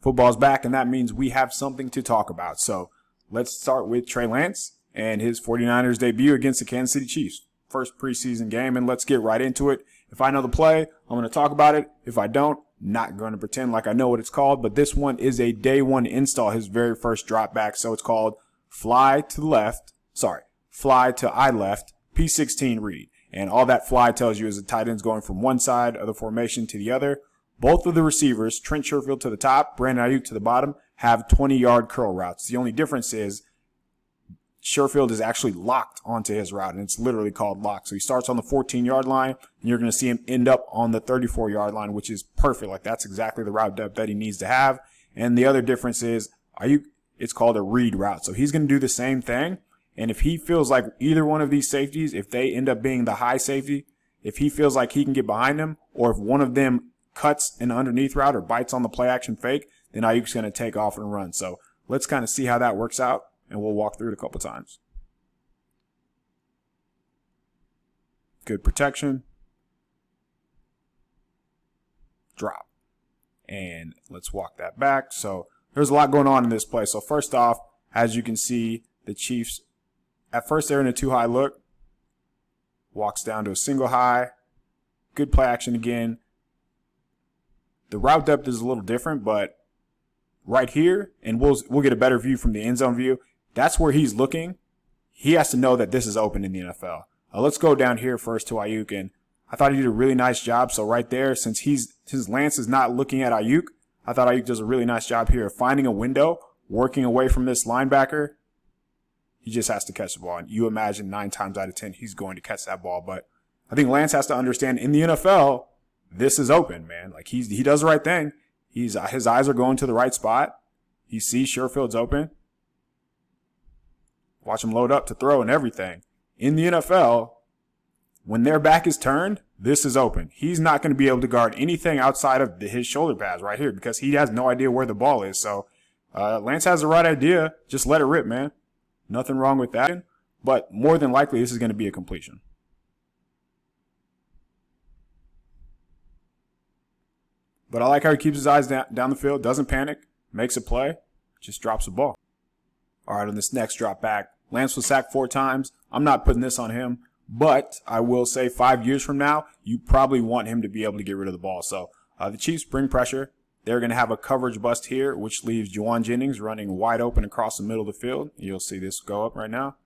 Football's back, and that means we have something to talk about. So let's start with Trey Lance and his 49ers debut against the Kansas City Chiefs. First preseason game, and let's get right into it. If I know the play, I'm going to talk about it. If I don't, not going to pretend like I know what it's called, but this one is a day one install, his very first drop back. So it's called fly to I left, P16 read. And all that fly tells you is the tight end's going from one side of the formation to the other. Both of the receivers, Trent Sherfield to the top, Brandon Ayuk to the bottom, have 20-yard curl routes. The only difference is Sherfield is actually locked onto his route, and it's literally called lock. So he starts on the 14-yard line, and you're going to see him end up on the 34-yard line, which is perfect. Like, that's exactly the route depth that he needs to have. And the other difference is Ayuk, it's called a read route. So he's going to do the same thing. And if he feels like either one of these safeties, if they end up being the high safety, if he feels like he can get behind them, or if one of them cuts an underneath route or bites on the play action fake, then Ayuk's going to take off and run. So let's kind of see how that works out, and we'll walk through it a couple times. Good protection. Drop. And let's walk that back. So there's a lot going on in this play. So first off, as you can see, the Chiefs, at first they're in a too high look. Walks down to a single high. Good play action again. The route depth is a little different, but right here, and we'll get a better view from the end zone view, that's where he's looking. He has to know that this is open in the NFL. Let's go down here first to Ayuk, and I thought he did a really nice job. So right there, since Lance is not looking at Ayuk, I thought Ayuk does a really nice job here of finding a window, working away from this linebacker. He just has to catch the ball, and you imagine 9 times out of 10 he's going to catch that ball. But I think Lance has to understand in the NFL, this is open, man. Like, he does the right thing. His eyes are going to the right spot. He sees Sherfield's open. Watch him load up to throw and everything. In the NFL, when their back is turned, this is open. He's not going to be able to guard anything outside of his shoulder pads right here because he has no idea where the ball is. So Lance has the right idea. Just let it rip, man. Nothing wrong with that. But more than likely, this is going to be a completion. But I like how he keeps his eyes down the field, doesn't panic, makes a play, just drops the ball. All right, on this next drop back, Lance was sacked 4 times. I'm not putting this on him, but I will say 5 years from now, you probably want him to be able to get rid of the ball. So the Chiefs bring pressure. They're going to have a coverage bust here, which leaves Juwan Jennings running wide open across the middle of the field. You'll see this go up right now.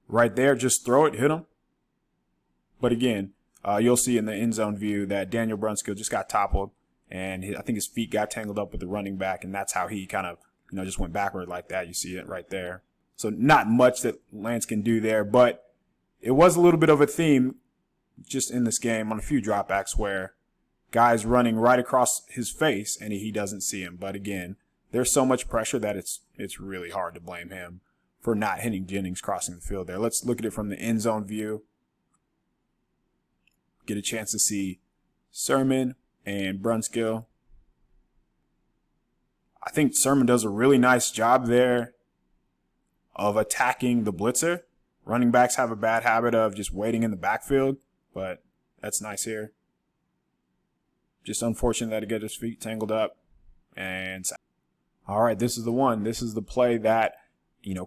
Right there, just throw it, hit him. But again, you'll see in the end zone view that Daniel Brunskill just got toppled. And I think his feet got tangled up with the running back, and that's how he kind of, just went backward like that. You see it right there. So not much that Lance can do there, but it was a little bit of a theme just in this game on a few dropbacks where guys running right across his face and he doesn't see him. But again, there's so much pressure that it's really hard to blame him for not hitting Jennings crossing the field there. Let's look at it from the end zone view. Get a chance to see Sermon and Brunskill. I think Sermon does a really nice job there of attacking the blitzer. Running backs have a bad habit of just waiting in the backfield, but that's nice here. Just unfortunate that he got his feet tangled up. And all right, this is the one. This is the play that,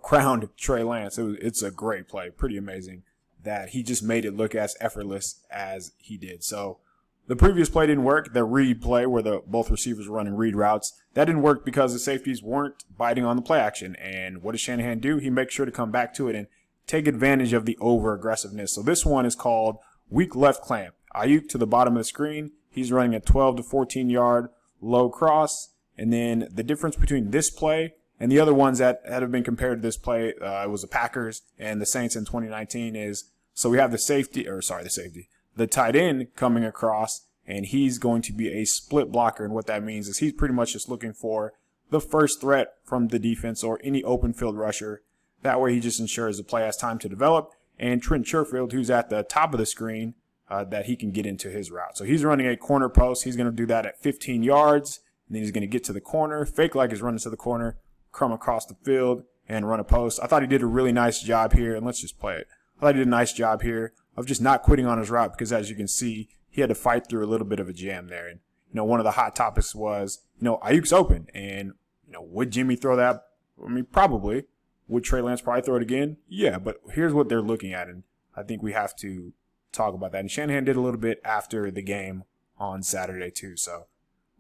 crowned Trey Lance. It's a great play, pretty amazing that he just made it look as effortless as he did. So the previous play didn't work, the read play where both receivers were running read routes. That didn't work because the safeties weren't biting on the play action. And what does Shanahan do? He makes sure to come back to it and take advantage of the over-aggressiveness. So this one is called weak left clamp. Ayuk to the bottom of the screen. He's running a 12 to 14-yard low cross. And then the difference between this play and the other ones that have been compared to this play, it was the Packers and the Saints in 2019 is, so we have the tight end coming across, and he's going to be a split blocker. And what that means is he's pretty much just looking for the first threat from the defense or any open field rusher. That way he just ensures the play has time to develop. And Trent Sherfield, who's at the top of the screen, that he can get into his route. So he's running a corner post. He's going to do that at 15 yards. And then he's going to get to the corner, fake like he's running to the corner, come across the field, and run a post. I thought he did a really nice job here, and let's just play it. I thought he did a nice job here of just not quitting on his route because, as you can see, he had to fight through a little bit of a jam there. And, one of the hot topics was Ayuk's open. And, would Jimmy throw that? I mean, probably. Would Trey Lance probably throw it again? Yeah, but here's what they're looking at, and I think we have to talk about that. And Shanahan did a little bit after the game on Saturday too. So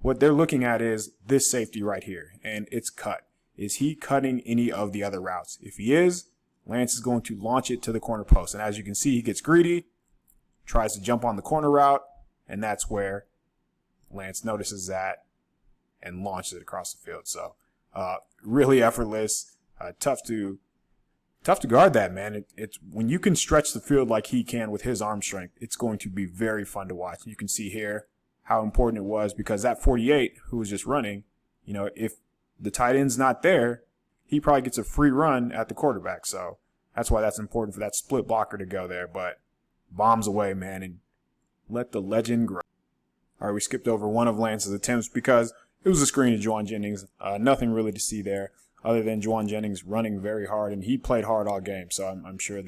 what they're looking at is this safety right here, and it's cut. Is he cutting any of the other routes? If he is, Lance is going to launch it to the corner post. And as you can see, he gets greedy, tries to jump on the corner route, and that's where Lance notices that and launches it across the field. So really effortless. Tough to guard that, man. It's when you can stretch the field like he can with his arm strength, it's going to be very fun to watch. You can see here how important it was, because that 48 who was just running, if the tight end's not there, he probably gets a free run at the quarterback. So that's why that's important for that split blocker to go there. But bombs away, man, and let the legend grow. All right, we skipped over one of Lance's attempts because it was a screen to Juwan Jennings. Nothing really to see there, other than Juwan Jennings running very hard, and he played hard all game. So I'm sure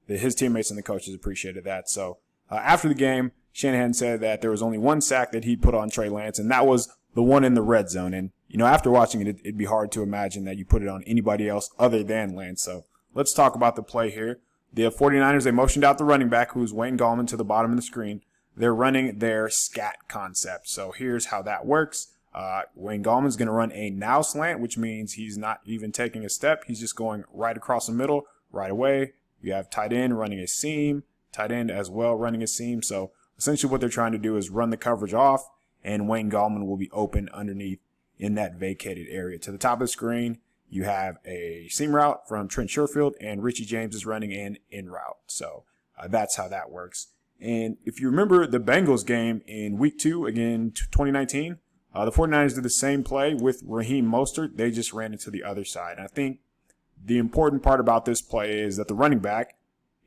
his teammates and the coaches appreciated that. So after the game, Shanahan said that there was only one sack that he put on Trey Lance, and that was the one in the red zone. And, after watching it, it'd be hard to imagine that you put it on anybody else other than Lance. So let's talk about the play here. The 49ers, they motioned out the running back, who's Wayne Gallman, to the bottom of the screen. They're running their scat concept. So here's how that works. Wayne Gallman's going to run a now slant, which means he's not even taking a step. He's just going right across the middle right away. You have tight end running a seam, tight end as well running a seam. So essentially what they're trying to do is run the coverage off, and Wayne Gallman will be open underneath in that vacated area. To the top of the screen, you have a seam route from Trent Sherfield, and Richie James is running an in route. So that's how that works. And if you remember the Bengals game in week 2, again, 2019, the 49ers did the same play with Raheem Mostert. They just ran it to the other side. And I think the important part about this play is that the running back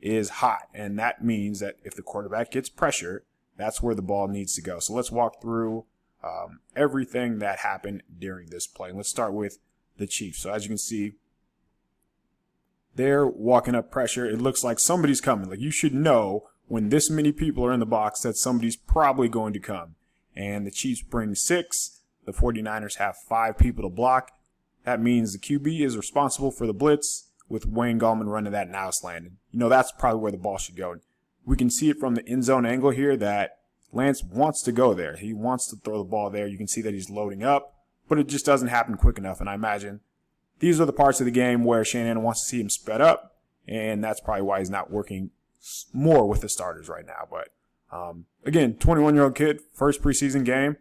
is hot. And that means that if the quarterback gets pressure, that's where the ball needs to go. So let's walk through everything that happened during this play. Let's start with the Chiefs. So as you can see, they're walking up pressure. It looks like somebody's coming. Like, you should know when this many people are in the box that somebody's probably going to come. And the Chiefs bring 6. The 49ers have 5 people to block. That means the QB is responsible for the blitz, with Wayne Gallman running that now slant. That's probably where the ball should go. We can see it from the end zone angle here that Lance wants to go there. He wants to throw the ball there. You can see that he's loading up, but it just doesn't happen quick enough. And I imagine these are the parts of the game where Shanahan wants to see him sped up, and that's probably why he's not working more with the starters right now. But again, 21-year-old kid, first preseason game.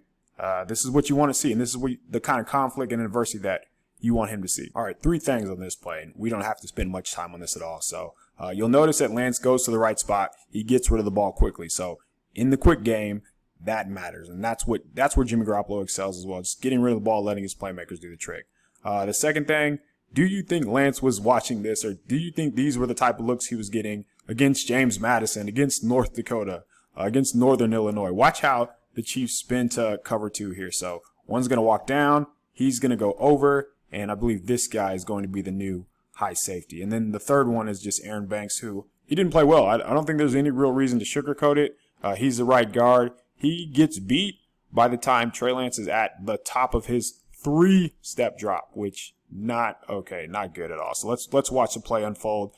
This is what you want to see, and this is the kind of conflict and adversity that you want him to see. All right, 3 things on this play, and we don't have to spend much time on this at all. So you'll notice that Lance goes to the right spot. He gets rid of the ball quickly. So in the quick game, that matters, and that's where Jimmy Garoppolo excels as well, just getting rid of the ball, letting his playmakers do the trick. The second thing, do you think Lance was watching this, or do you think these were the type of looks he was getting against James Madison, against North Dakota, against Northern Illinois? Watch how the Chiefs spin to cover 2 here. So one's going to walk down, he's going to go over, and I believe this guy is going to be the new high safety. And then the third one is just Aaron Banks, who he didn't play well. I don't think there's any real reason to sugarcoat it. He's the right guard. He gets beat by the time Trey Lance is at the top of his 3-step drop, which not good at all. So let's watch the play unfold.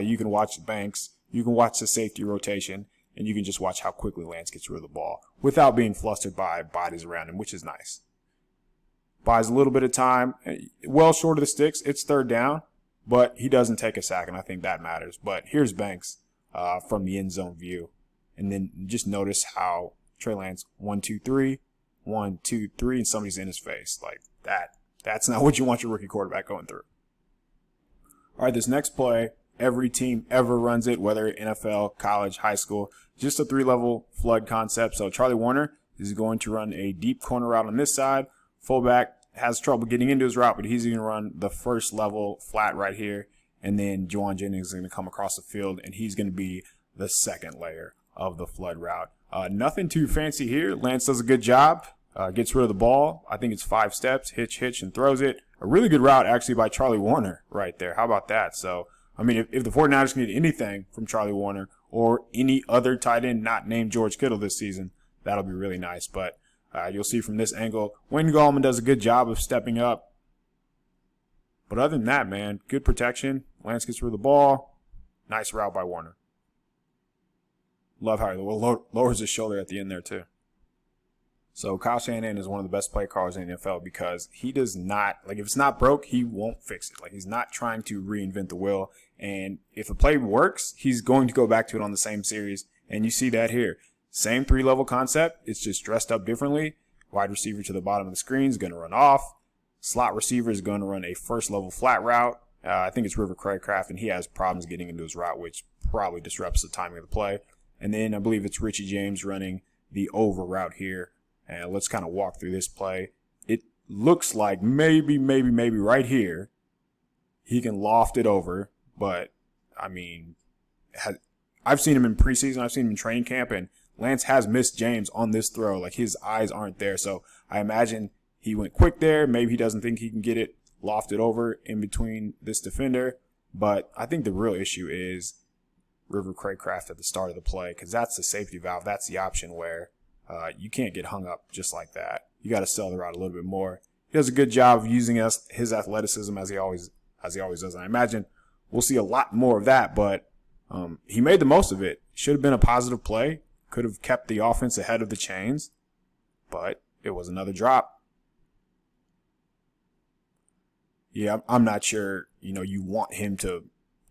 You can watch Banks, you can watch the safety rotation, and you can just watch how quickly Lance gets rid of the ball without being flustered by bodies around him, which is nice. Buys a little bit of time, well short of the sticks. It's 3rd down, but he doesn't take a sack, and I think that matters. But here's Banks from the end zone view. And then just notice how Trey Lance, 1, 2, 3, 1, 2, 3, and somebody's in his face. Like that. That's not what you want your rookie quarterback going through. All right, this next play, every team ever runs it, whether NFL, college, high school, just a 3-level flood concept. So Charlie Warner is going to run a deep corner route on this side. Fullback has trouble getting into his route, but he's going to run the first level flat right here. And then Juwan Jennings is going to come across the field, and he's going to be the second layer of the flood route. Nothing too fancy here. Lance does a good job. Gets rid of the ball. I think it's 5 steps, hitch, and throws it. A really good route actually by Charlie Warner right there. How about that? So, I mean, if the 49ers can get anything from Charlie Warner or any other tight end not named George Kittle this season, that'll be really nice. But You'll see from this angle, Wayne Gallman does a good job of stepping up. But other than that, man, good protection. Lance gets rid of the ball. Nice route by Warner. Love how he lowers his shoulder at the end there, too. So Kyle Shanahan is one of the best play callers in the NFL because he does not, like, if it's not broke, he won't fix it. Like, he's not trying to reinvent the wheel. And if a play works, he's going to go back to it on the same series. And you see that here. Same 3-level concept. It's just dressed up differently. Wide receiver to the bottom of the screen is going to run off. Slot receiver is going to run a first-level flat route. I think it's River Craycraft, and he has problems getting into his route, which probably disrupts the timing of the play. And then I believe it's Richie James running the over route here. And let's kind of walk through this play. It looks like maybe right here, he can loft it over. But, I mean, I've seen him in preseason. I've seen him in training camp. And Lance has missed James on this throw. Like, his eyes aren't there. So I imagine he went quick there. Maybe he doesn't think he can get it lofted over in between this defender. But I think the real issue is River Craycraft at the start of the play, because that's the safety valve. That's the option where you can't get hung up just like that. You got to sell the route a little bit more. He does a good job of using his athleticism as he always does. And I imagine we'll see a lot more of that, but he made the most of it. Should have been a positive play. Could have kept the offense ahead of the chains, but it was another drop. Yeah, I'm not sure, you want him to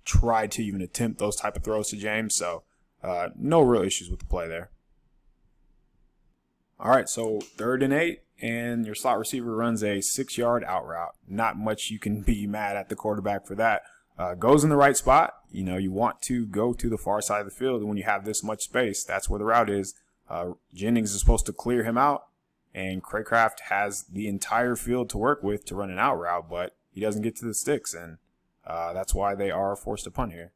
try to even attempt those type of throws to James. So no real issues with the play there. All right, so 3rd and 8, and your slot receiver runs a 6-yard out route. Not much you can be mad at the quarterback for that. Goes in the right spot. You want to go to the far side of the field. And when you have this much space, that's where the route is. Jennings is supposed to clear him out, and Craycraft has the entire field to work with to run an out route, but he doesn't get to the sticks, and that's why they are forced to punt here.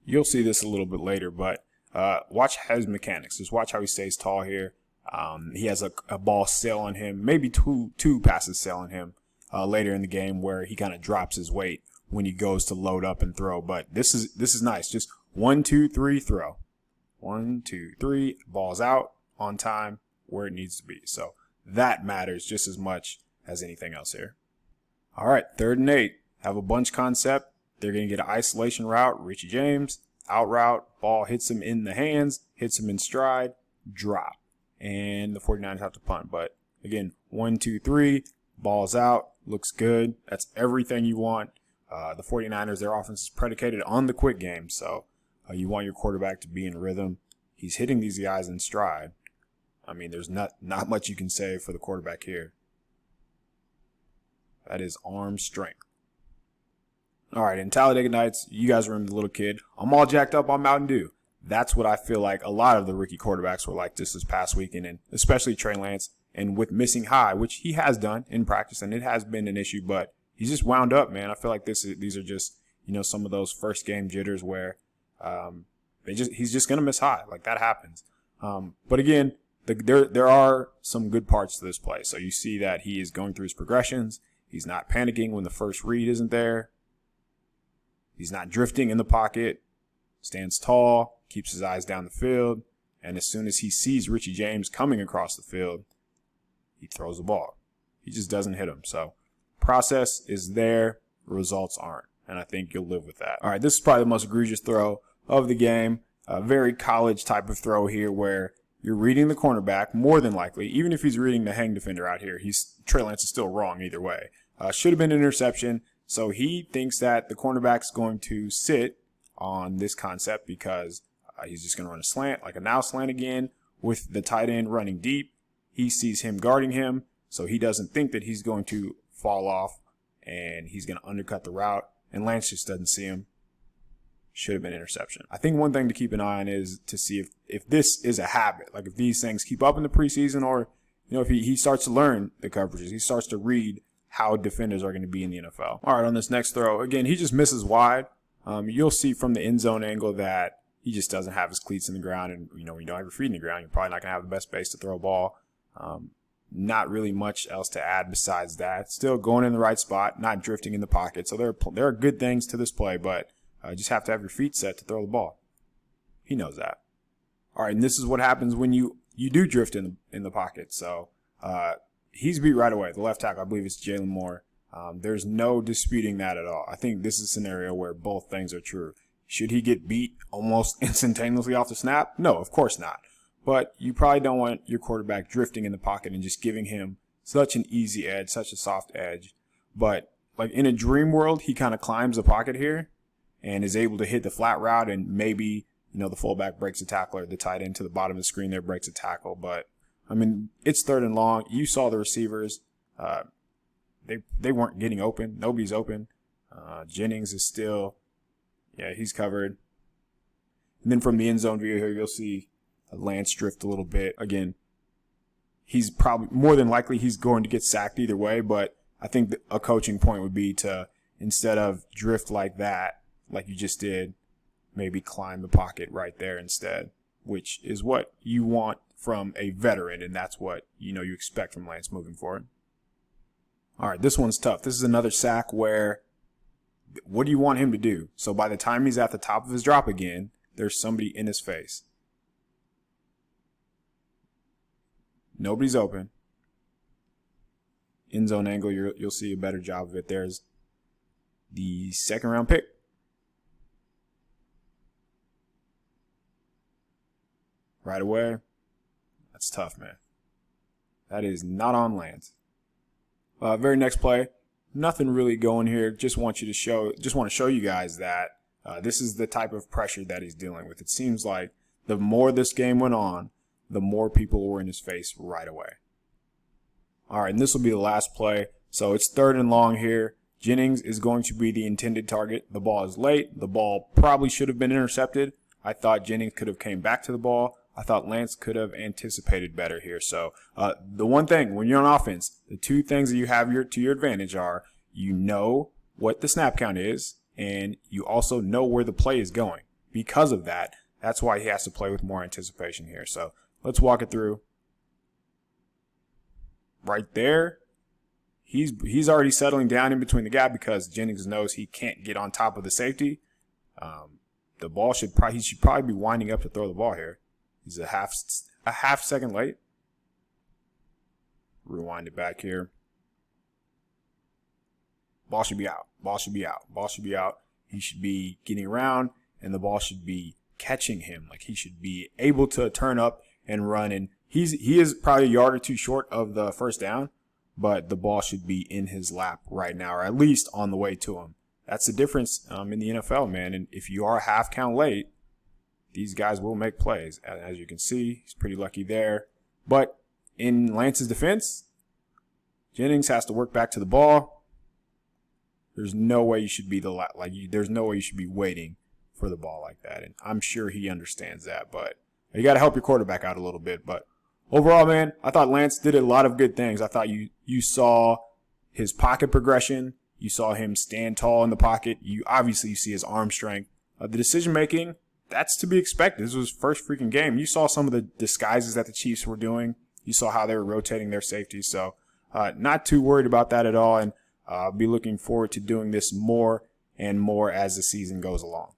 You'll see this a little bit later, but watch his mechanics. Just watch how he stays tall here. He has a ball sail on him, maybe two passes sail on him later in the game where he kind of drops his weight when he goes to load up and throw. But this is nice. Just 1, 2, 3, throw. 1, 2, 3, ball's out on time where it needs to be. So that matters just as much as anything else here. All right, 3rd and 8. Have a bunch concept. They're going to get an isolation route. Richie James, out route. Ball hits him in the hands, hits him in stride, drop. And the 49ers have to punt. But again, 1, 2, 3, ball's out. Looks good. That's everything you want. The 49ers, their offense is predicated on the quick game. So you want your quarterback to be in rhythm. He's hitting these guys in stride. I mean, there's not much you can say for the quarterback here. That is arm strength. All right, in Talladega Nights, you guys remember the little kid. I'm all jacked up on Mountain Dew. That's what I feel like a lot of the rookie quarterbacks were like this past weekend, and especially Trey Lance. And with missing high, which he has done in practice, and it has been an issue, but he's just wound up, man. I feel like these are just, some of those first game jitters where he's just going to miss high. Like, that happens. But again, there are some good parts to this play. So you see that he is going through his progressions. He's not panicking when the first read isn't there. He's not drifting in the pocket. Stands tall, keeps his eyes down the field. And as soon as he sees Richie James coming across the field, he throws the ball. He just doesn't hit him. So process is there, results aren't. And I think you'll live with that. All right, this is probably the most egregious throw of the game. A very college type of throw here where you're reading the cornerback, more than likely. Even if he's reading the hang defender out here, Trey Lance is still wrong either way. Should have been an interception. So he thinks that the cornerback's going to sit on this concept because he's just going to run a slant, like a now slant again, with the tight end running deep. He sees him guarding him, so he doesn't think that he's going to fall off, and he's going to undercut the route, and Lance just doesn't see him. Should have been interception. I think one thing to keep an eye on is to see if this is a habit, like if these things keep up in the preseason, or if he starts to learn the coverages, he starts to read how defenders are going to be in the NFL. All right, on this next throw, again, he just misses wide. You'll see from the end zone angle that he just doesn't have his cleats in the ground, and when you don't have your feet in the ground, you're probably not going to have the best base to throw a ball. Not really much else to add besides that. Still going in the right spot, not drifting in the pocket. So there are good things to this play, but just have to have your feet set to throw the ball. He knows that. All right, and this is what happens when you you do drift in the pocket. So he's beat right away. The left tackle, I believe it's Jalen Moore. There's no disputing that at all. I think this is a scenario where both things are true. Should he get beat almost instantaneously off the snap? No, of course not. But you probably don't want your quarterback drifting in the pocket and just giving him such an easy edge, such a soft edge. But like in a dream world, he kind of climbs the pocket here and is able to hit the flat route, and maybe, the fullback breaks a tackle, or the tight end to the bottom of the screen there breaks a tackle. But I mean, it's 3rd and long. You saw the receivers. They weren't getting open. Nobody's open. Jennings is still, he's covered. And then from the end zone view here, you'll see Lance drift a little bit. Again, he's probably, more than likely, he's going to get sacked either way. But I think a coaching point would be to, instead of drift like that, like you just did, maybe climb the pocket right there instead, which is what you want from a veteran, and that's what you expect from Lance moving forward. All right, this one's tough. This is another sack where, what do you want him to do? So by the time he's at the top of his drop again, there's somebody in his face. Nobody's open. End zone angle, you'll see a better job of it. There's the 2nd round pick. Right away. That's tough, man. That is not on Lance. Very next play. Nothing really going here. Just want to show you guys that this is the type of pressure that he's dealing with. It seems like the more this game went on, the more people were in his face right away. All right, and this will be the last play. So it's 3rd and long here. Jennings is going to be the intended target. The ball is late. The ball probably should have been intercepted. I thought Jennings could have came back to the ball. I thought Lance could have anticipated better here. So the one thing, when you're on offense, the 2 things that you have to your advantage are, you know what the snap count is, and you also know where the play is going. Because of that, that's why he has to play with more anticipation here. So let's walk it through. Right there, he's already settling down in between the gap because Jennings knows he can't get on top of the safety. The ball he should probably be winding up to throw the ball here. He's a half second late. Rewind it back here. Ball should be out. Ball should be out. Ball should be out. He should be getting around, and the ball should be catching him. Like, he should be able to turn up and run. And he is probably a yard or 2 short of the 1st down, but the ball should be in his lap right now, or at least on the way to him. That's the difference in the NFL, man. And if you are a half count late, these guys will make plays. As you can see, he's pretty lucky there. But in Lance's defense, Jennings has to work back to the ball. There's no way you should be there's no way you should be waiting for the ball like that. And I'm sure he understands that, but you got to help your quarterback out a little bit. But overall, man, I thought Lance did a lot of good things. I thought you saw his pocket progression. You saw him stand tall in the pocket. You see his arm strength. The decision making, that's to be expected. This was his first freaking game. You saw some of the disguises that the Chiefs were doing. You saw how they were rotating their safeties. So not too worried about that at all. And I'll be looking forward to doing this more and more as the season goes along.